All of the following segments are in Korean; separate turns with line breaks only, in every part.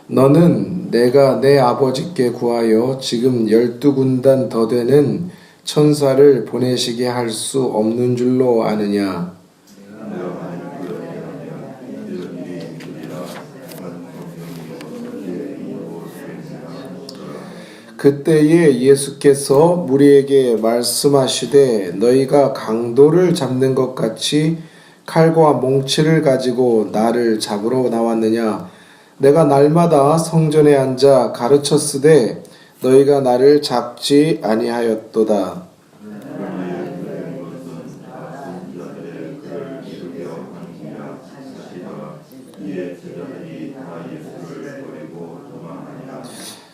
너는 내가 내 아버지께 구하여 지금 12군단 더 되는 천사를 보내시게 할 수 없는 줄로 아느냐? 그때에 예수께서 무리에게 말씀하시되 너희가 강도를 잡는 것 같이 칼과 몽치를 가지고 나를 잡으러 나왔느냐? 내가 날마다 성전에 앉아 가르쳤으되 너희가 나를 잡지 아니하였도다.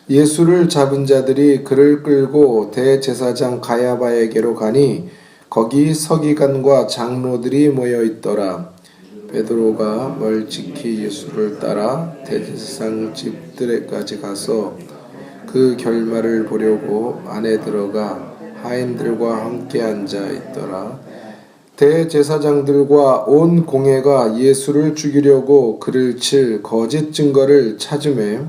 예수를 잡은 자들이 그를 끌고 대제사장 가야바에게로 가니 거기 서기관과 장로들이 모여 있더라. 베드로가 멀찍이 예수를 따라 대제사장 집들에까지 가서 그 결말을 보려고 안에 들어가 하인들과 함께 앉아 있더라. 대제사장들과 온 공회가 예수를 죽이려고 그를 칠 거짓 증거를 찾으매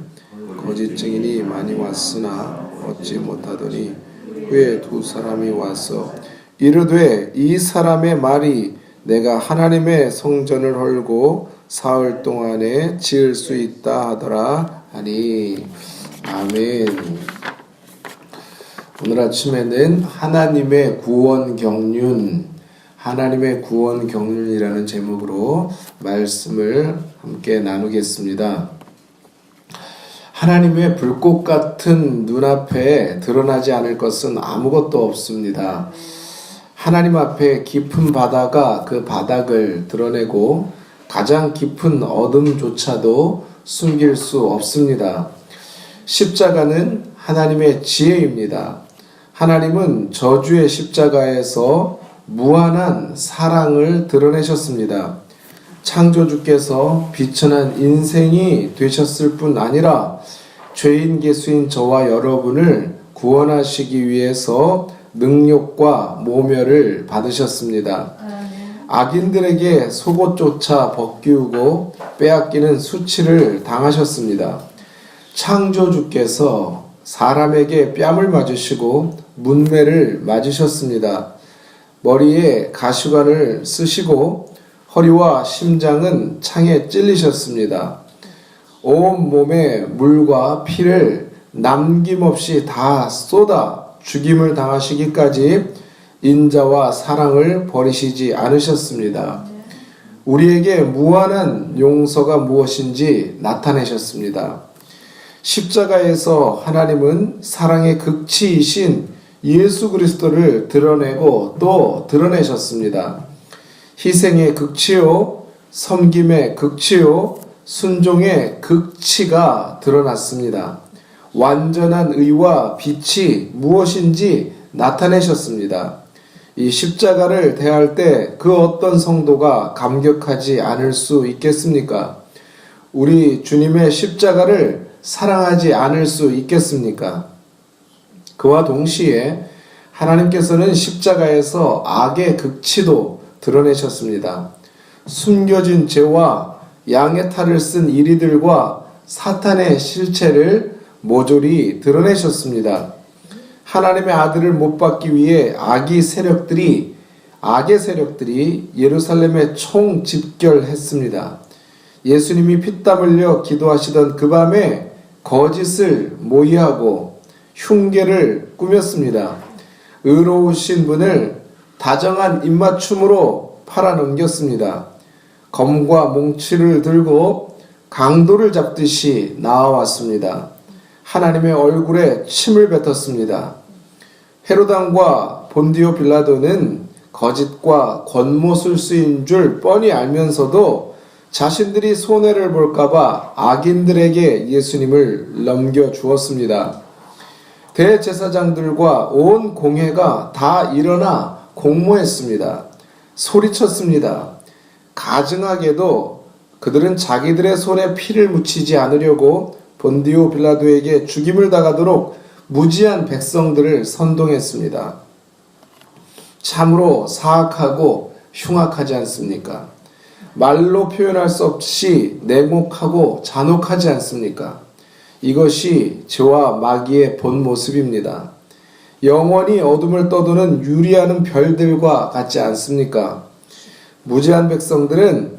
거짓 증인이 많이 왔으나 얻지 못하더니 후에 두 사람이 와서 이르되 이 사람의 말이 내가 하나님의 성전을 헐고 사흘 동안에 지을 수 있다 하더라 하니. 아멘. 오늘 아침에는 하나님의 구원 경륜이라는 제목으로 말씀을 함께 나누겠습니다. 하나님의 불꽃 같은 눈앞에 드러나지 않을 것은 아무것도 없습니다. 하나님 앞에 깊은 바다가 그 바닥을 드러내고 가장 깊은 어둠조차도 숨길 수 없습니다. 십자가는 하나님의 지혜입니다. 하나님은 저주의 십자가에서 무한한 사랑을 드러내셨습니다. 창조주께서 비천한 인생이 되셨을 뿐 아니라 죄인 개수인 저와 여러분을 구원하시기 위해서 능력과 모멸을 받으셨습니다. 악인들에게 속옷조차 벗기우고 빼앗기는 수치를 당하셨습니다. 창조주께서 사람에게 뺨을 맞으시고 문매를 맞으셨습니다. 머리에 가시관을 쓰시고 허리와 심장은 창에 찔리셨습니다. 온 몸에 물과 피를 남김없이 다 쏟아 죽임을 당하시기까지 인자와 사랑을 버리시지 않으셨습니다. 우리에게 무한한 용서가 무엇인지 나타내셨습니다. 십자가에서 하나님은 사랑의 극치이신 예수 그리스도를 드러내고 또 드러내셨습니다. 희생의 극치요, 섬김의 극치요, 순종의 극치가 드러났습니다. 완전한 의와 빛이 무엇인지 나타내셨습니다. 이 십자가를 대할 때 그 어떤 성도가 감격하지 않을 수 있겠습니까? 우리 주님의 십자가를 사랑하지 않을 수 있겠습니까? 그와 동시에 하나님께서는 십자가에서 악의 극치도 드러내셨습니다. 숨겨진 죄와 양의 탈을 쓴 이리들과 사탄의 실체를 모조리 드러내셨습니다. 하나님의 아들을 못 받기 위해 악의 세력들이 예루살렘에 총집결했습니다. 예수님이 피땀 흘려 기도하시던 그 밤에 거짓을 모의하고 흉계를 꾸몄습니다. 의로우신 분을 다정한 입맞춤으로 팔아넘겼습니다. 검과 몽치를 들고 강도를 잡듯이 나와왔습니다. 하나님의 얼굴에 침을 뱉었습니다. 헤로당과 본디오 빌라도는 거짓과 권모술수인 줄 뻔히 알면서도 자신들이 손해를 볼까봐 악인들에게 예수님을 넘겨주었습니다. 대제사장들과 온 공회가 다 일어나 공모했습니다. 소리쳤습니다. 가증하게도 그들은 자기들의 손에 피를 묻히지 않으려고 본디오 빌라도에게 죽임을 당하도록 무지한 백성들을 선동했습니다. 참으로 사악하고 흉악하지 않습니까? 말로 표현할 수 없이 냉혹하고 잔혹하지 않습니까? 이것이 저와 마귀의 본 모습입니다. 영원히 어둠을 떠도는 유리하는 별들과 같지 않습니까? 무지한 백성들은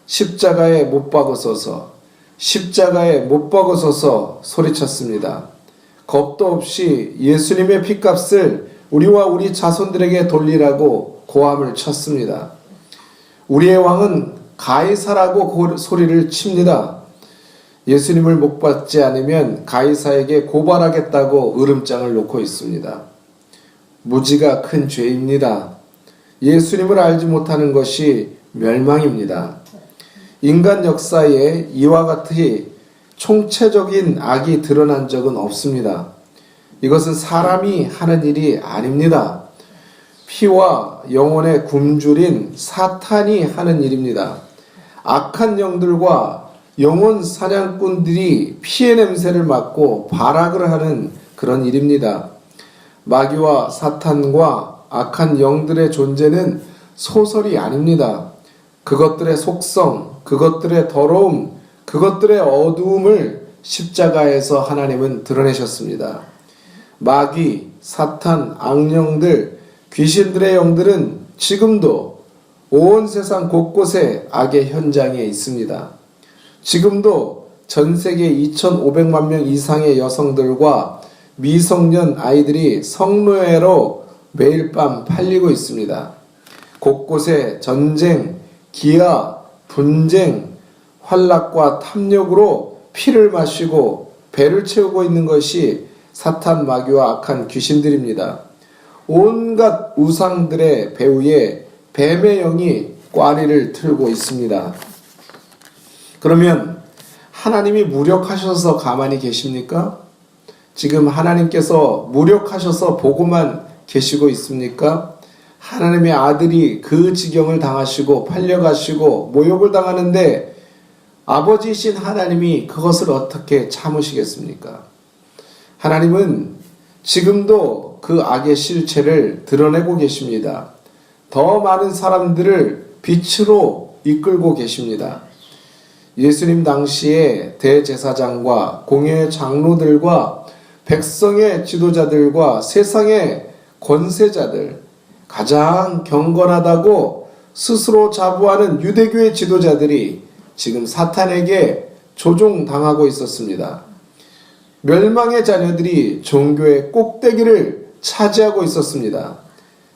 십자가에 못 박으소서, 십자가에 못 박으소서 소리쳤습니다. 겁도 없이 예수님의 핏값을 우리와 우리 자손들에게 돌리라고 고함을 쳤습니다. 우리의 왕은 가이사라고 소리를 칩니다. 예수님을 못 받지 않으면 가이사에게 고발하겠다고 으름장을 놓고 있습니다. 무지가 큰 죄입니다. 예수님을 알지 못하는 것이 멸망입니다. 인간 역사에 이와 같이 총체적인 악이 드러난 적은 없습니다. 이것은 사람이 하는 일이 아닙니다. 피와 영혼의 굶주린 사탄이 하는 일입니다. 악한 영들과 영혼 사냥꾼들이 피의 냄새를 맡고 발악을 하는 그런 일입니다. 마귀와 사탄과 악한 영들의 존재는 소설이 아닙니다. 그것들의 속성, 그것들의 더러움, 그것들의 어두움을 십자가에서 하나님은 드러내셨습니다. 마귀, 사탄, 악령들, 귀신들의 영들은 지금도 온 세상 곳곳에 악의 현장에 있습니다. 지금도 전 세계 2,500만 명 이상의 여성들과 미성년 아이들이 성노예로 매일 밤 팔리고 있습니다. 곳곳에 전쟁, 기아, 분쟁, 환락과 탐욕으로 피를 마시고 배를 채우고 있는 것이 사탄, 마귀와 악한 귀신들입니다. 온갖 우상들의 배후에 뱀의 영이 꽈리를 틀고 있습니다. 그러면 하나님이 무력하셔서 가만히 계십니까? 지금 하나님께서 무력하셔서 보고만 계시고 있습니까? 하나님의 아들이 그 지경을 당하시고 팔려가시고 모욕을 당하는데 아버지이신 하나님이 그것을 어떻게 참으시겠습니까? 하나님은 지금도 그 악의 실체를 드러내고 계십니다. 더 많은 사람들을 빛으로 이끌고 계십니다. 예수님 당시에 대제사장과 공회의 장로들과 백성의 지도자들과 세상의 권세자들, 가장 경건하다고 스스로 자부하는 유대교의 지도자들이 지금 사탄에게 조종당하고 있었습니다. 멸망의 자녀들이 종교의 꼭대기를 차지하고 있었습니다.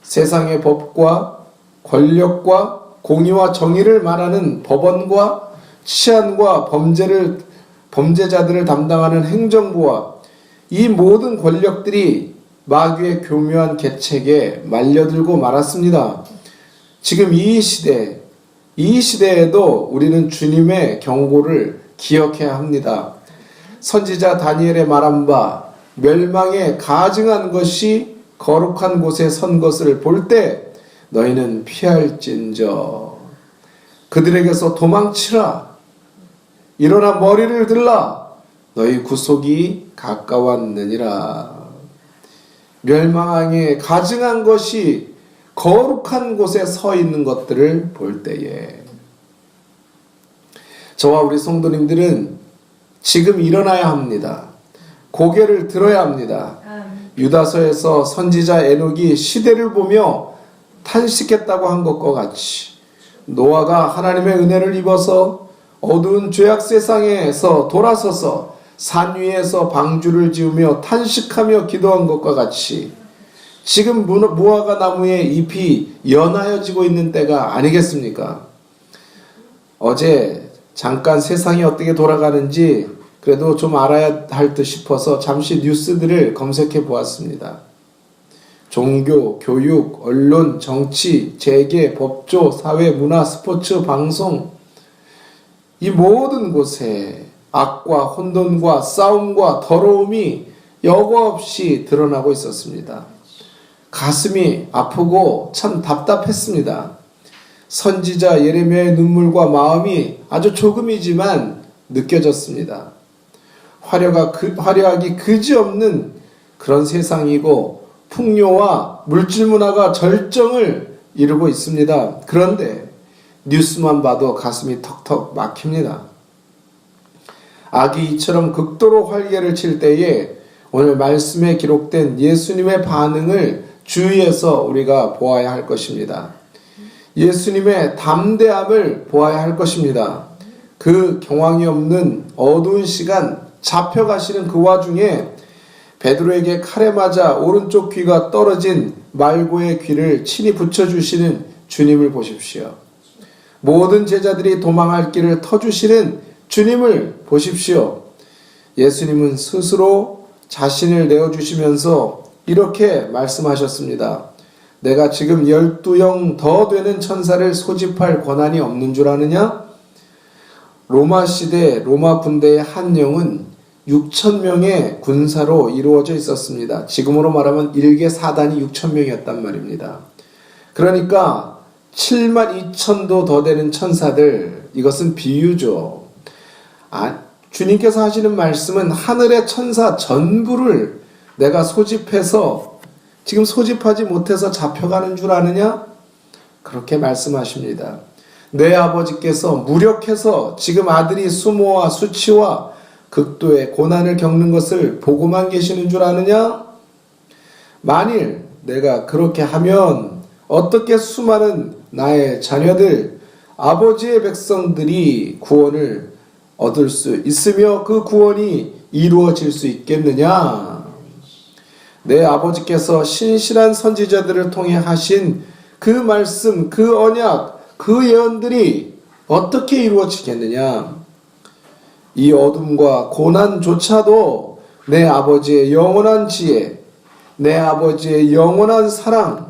세상의 법과 권력과 공의와 정의를 말하는 법원과 치안과 범죄자들을 담당하는 행정부와 이 모든 권력들이 마귀의 교묘한 계책에 말려들고 말았습니다. 지금 이 시대에도 우리는 주님의 경고를 기억해야 합니다. 선지자 다니엘의 말한 바 멸망에 가증한 것이 거룩한 곳에 선 것을 볼 때 너희는 피할진저 그들에게서 도망치라. 일어나 머리를 들라. 너희 구속이 가까웠느니라. 멸망에 가증한 것이 거룩한 곳에 서 있는 것들을 볼 때에 저와 우리 성도님들은 지금 일어나야 합니다. 고개를 들어야 합니다. 유다서에서 선지자 에녹이 시대를 보며 탄식했다고 한 것과 같이 노아가 하나님의 은혜를 입어서 어두운 죄악 세상에서 돌아서서 산 위에서 방주를 지으며 탄식하며 기도한 것과 같이 지금 무화과 나무의 잎이 연하여지고 있는 때가 아니겠습니까? 어제 잠깐 세상이 어떻게 돌아가는지 그래도 좀 알아야 할 듯 싶어서 잠시 뉴스들을 검색해 보았습니다. 종교, 교육, 언론, 정치, 재계, 법조, 사회, 문화, 스포츠, 방송 이 모든 곳에 악과 혼돈과 싸움과 더러움이 여과 없이 드러나고 있었습니다. 가슴이 아프고 참 답답했습니다. 선지자 예레미야의 눈물과 마음이 아주 조금이지만 느껴졌습니다. 화려하기 그지없는 그런 세상이고 풍요와 물질 문화가 절정을 이루고 있습니다. 그런데 뉴스만 봐도 가슴이 턱턱 막힙니다. 악이 이처럼 극도로 활개를 칠 때에 오늘 말씀에 기록된 예수님의 반응을 주의해서 우리가 보아야 할 것입니다. 예수님의 담대함을 보아야 할 것입니다. 그 경황이 없는 어두운 시간 잡혀가시는 그 와중에 베드로에게 칼에 맞아 오른쪽 귀가 떨어진 말고의 귀를 친히 붙여주시는 주님을 보십시오. 모든 제자들이 도망할 길을 터주시는 주님을 보십시오. 예수님은 스스로 자신을 내어주시면서 이렇게 말씀하셨습니다. 내가 지금 12영 더 되는 천사를 소집할 권한이 없는 줄 아느냐? 로마 시대 로마 군대의 한 영은 6,000명의 군사로 이루어져 있었습니다. 지금으로 말하면 일개 사단이 6,000명이었단 말입니다. 그러니까 72,000도 더 되는 천사들, 이것은 비유죠. 주님께서 하시는 말씀은 하늘의 천사 전부를 내가 소집해서 지금 소집하지 못해서 잡혀가는 줄 아느냐? 그렇게 말씀하십니다. 내 아버지께서 무력해서 지금 아들이 수모와 수치와 극도의 고난을 겪는 것을 보고만 계시는 줄 아느냐? 만일 내가 그렇게 하면 어떻게 수많은 나의 자녀들, 아버지의 백성들이 구원을 얻을 수 있으며 그 구원이 이루어질 수 있겠느냐? 내 아버지께서 신실한 선지자들을 통해 하신 그 말씀, 그 언약, 그 예언들이 어떻게 이루어지겠느냐? 이 어둠과 고난조차도 내 아버지의 영원한 지혜, 내 아버지의 영원한 사랑,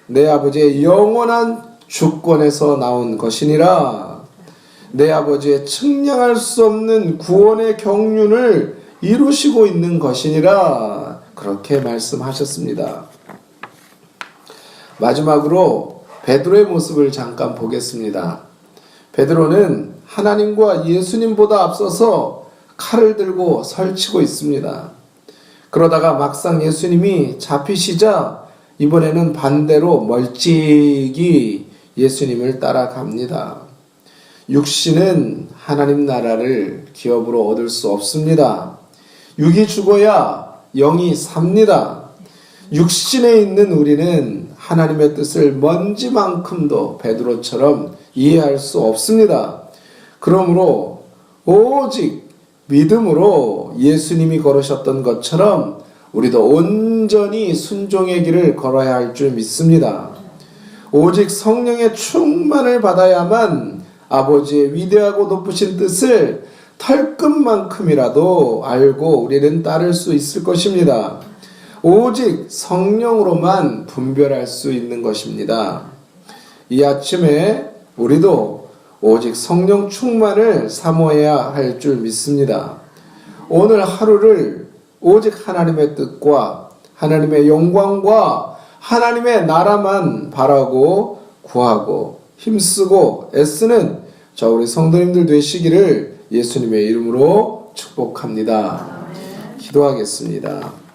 내 아버지의 영원한 주권에서 나온 것이니라. 내 아버지의 측량할 수 없는 구원의 경륜을 이루시고 있는 것이니라. 그렇게 말씀하셨습니다. 마지막으로 베드로의 모습을 잠깐 보겠습니다. 베드로는 하나님과 예수님보다 앞서서 칼을 들고 설치고 있습니다. 그러다가 막상 예수님이 잡히시자 이번에는 반대로 멀찍이 예수님을 따라갑니다. 육신은 하나님 나라를 기업으로 얻을 수 없습니다. 육이 죽어야 영이 삽니다. 육신에 있는 우리는 하나님의 뜻을 먼지만큼도 베드로처럼 이해할 수 없습니다. 그러므로 오직 믿음으로 예수님이 걸으셨던 것처럼 우리도 온전히 순종의 길을 걸어야 할 줄 믿습니다. 오직 성령의 충만을 받아야만 아버지의 위대하고 높으신 뜻을 털끝만큼이라도 알고 우리는 따를 수 있을 것입니다. 오직 성령으로만 분별할 수 있는 것입니다. 이 아침에 우리도 오직 성령 충만을 사모해야 할 줄 믿습니다. 오늘 하루를 오직 하나님의 뜻과 하나님의 영광과 하나님의 나라만 바라고 구하고 힘쓰고 애쓰는 저 우리 성도님들 되시기를 예수님의 이름으로 축복합니다. 기도하겠습니다.